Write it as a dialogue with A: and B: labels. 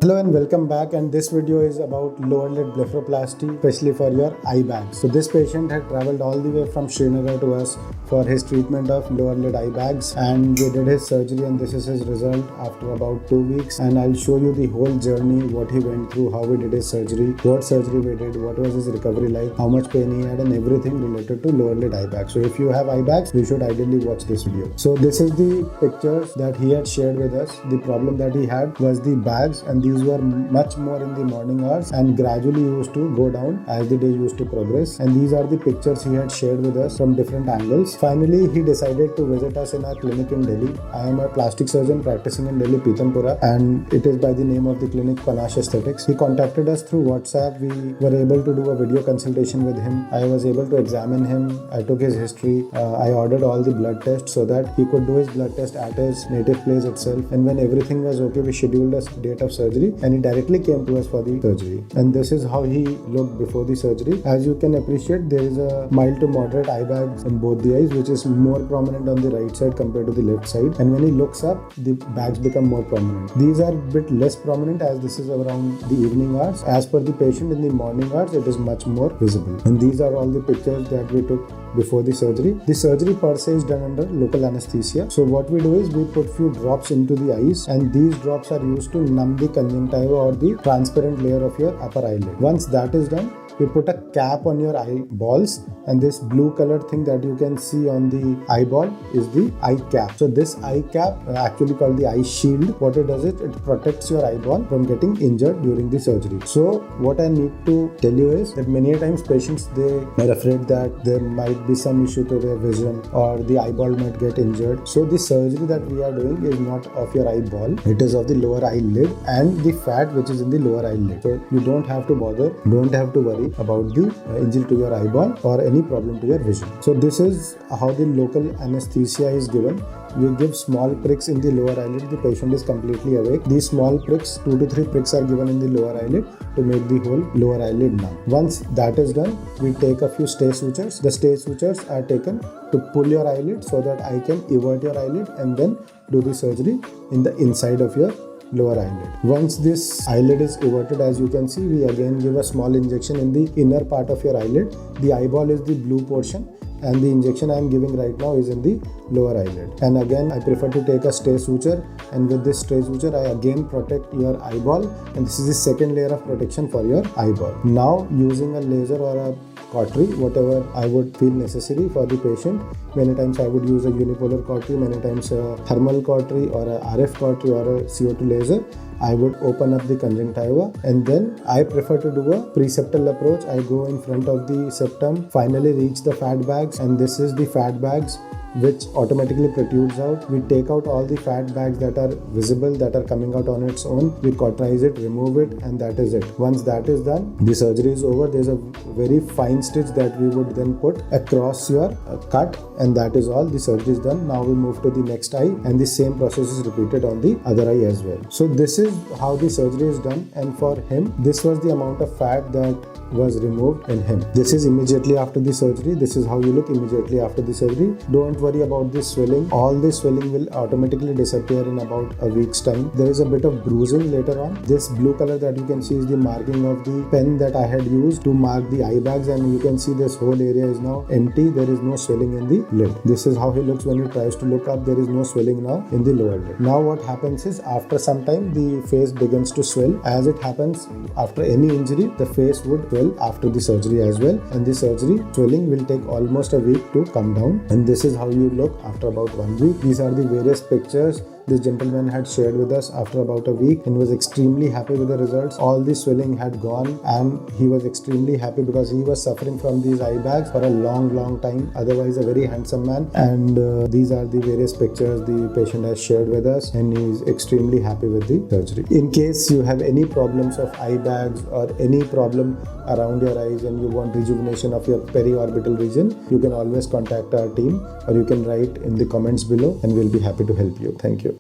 A: Hello and welcome back, and this video is about lower lid blepharoplasty, especially for your eye bags. So this patient had traveled all the way from Srinagar to us for his treatment of lower lid eye bags, and we did his surgery, and this is his result after about 2 weeks. And I'll show you the whole journey, what he went through, how we did his surgery, what surgery we did, what was his recovery like, how much pain he had, and everything related to lower lid eye bags. So if you have eye bags, you should ideally watch this video. So this is the pictures that he had shared with us. The problem that he had was the bags, and these were much more in the morning hours and gradually used to go down as the day used to progress. And these are the pictures he had shared with us from different angles. Finally, he decided to visit us in our clinic in Delhi. I am a plastic surgeon practicing in Delhi, Pitampura, and it is by the name of the clinic Panache Aesthetics. He contacted us through WhatsApp. We were able to do a video consultation with him. I was able to examine him. I took his history. I ordered all the blood tests so that he could do his blood test at his native place itself. And when everything was okay, we scheduled a date of surgery, and he directly came to us for the surgery. And this is how he looked before the surgery. As you can appreciate, there is a mild to moderate eye bags in both the eyes, which is more prominent on the right side compared to the left side. And when he looks up, the bags become more prominent. These are a bit less prominent as this is around the evening hours. As per the patient, in the morning hours, it is much more visible. And these are all the pictures that we took before the surgery. The surgery per se is done under local anesthesia. So what we do is we put few drops into the eyes, and these drops are used to numb the conjunctiva or the transparent layer of your upper eyelid. Once that is done, we put a cap on your eyeballs, and this blue colored thing that you can see on the eyeball is the eye cap. So this eye cap, actually called the eye shield, what it does is it protects your eyeball from getting injured during the surgery. So what I need to tell you is that many times patients, they are afraid that there might be some issue to their vision or the eyeball might get injured. So the surgery that we are doing is not of your eyeball, it is of the lower eyelid and the fat which is in the lower eyelid. So you don't have to bother, don't have to worry about the injury to your eyeball or any problem to your vision. So this is how the local anesthesia is given. We give small pricks in the lower eyelid. The patient is completely awake. These small pricks, 2 to 3 pricks, are given in the lower eyelid to make the whole lower eyelid numb. Once that is done, we take a few stay sutures. The stay sutures are taken to pull your eyelid so that I can evert your eyelid and then do the surgery in the inside of your lower eyelid. Once this eyelid is everted, as you can see, we again give a small injection in the inner part of your eyelid. The eyeball is the blue portion, and the injection I am giving right now is in the lower eyelid. And again, I prefer to take a stay suture, and with this stay suture I again protect your eyeball, and this is the second layer of protection for your eyeball. Now, using a laser or a cautery, whatever I would feel necessary for the patient. Many times I would use a unipolar cautery, many times a thermal cautery or a RF cautery or a CO2 laser. I would open up the conjunctiva, and then I prefer to do a preseptal approach. I go in front of the septum, finally reach the fat bags, and this is the fat bags which automatically protrudes out. We take out all the fat bags that are visible, that are coming out on its own. We cauterize it, remove it, and that is it. Once that is done, the surgery is over. There's a very fine stitch that we would then put across your cut, and that is all. The surgery is done. Now we move to the next eye, and the same process is repeated on the other eye as well. So this is how the surgery is done, and for him, this was the amount of fat that was removed in him. This is immediately after the surgery. This is how you look immediately after the surgery. Don't worry about this swelling. All this swelling will automatically disappear in about a week's time. There is a bit of bruising later on. This blue color that you can see is the marking of the pen that I had used to mark the eye bags, and you can see this whole area is now empty. There is no swelling in the lid. This is how he looks when he tries to look up. There is no swelling now in the lower lid. Now what happens is, after some time, the face begins to swell. As it happens after any injury, the face would swell after the surgery as well, and the surgery swelling will take almost a week to come down. And this is how you look after about 1 week. These are the various pictures this gentleman had shared with us after about a week, and was extremely happy with the results. All the swelling had gone, and he was extremely happy because he was suffering from these eye bags for a long time. Otherwise a very handsome man. And these are the various pictures the patient has shared with us, and he is extremely happy with the surgery. In case you have any problems of eye bags or any problem around your eyes and you want rejuvenation of your periorbital region, you can always contact our team, or you can write in the comments below, and we'll be happy to help you. Thank you.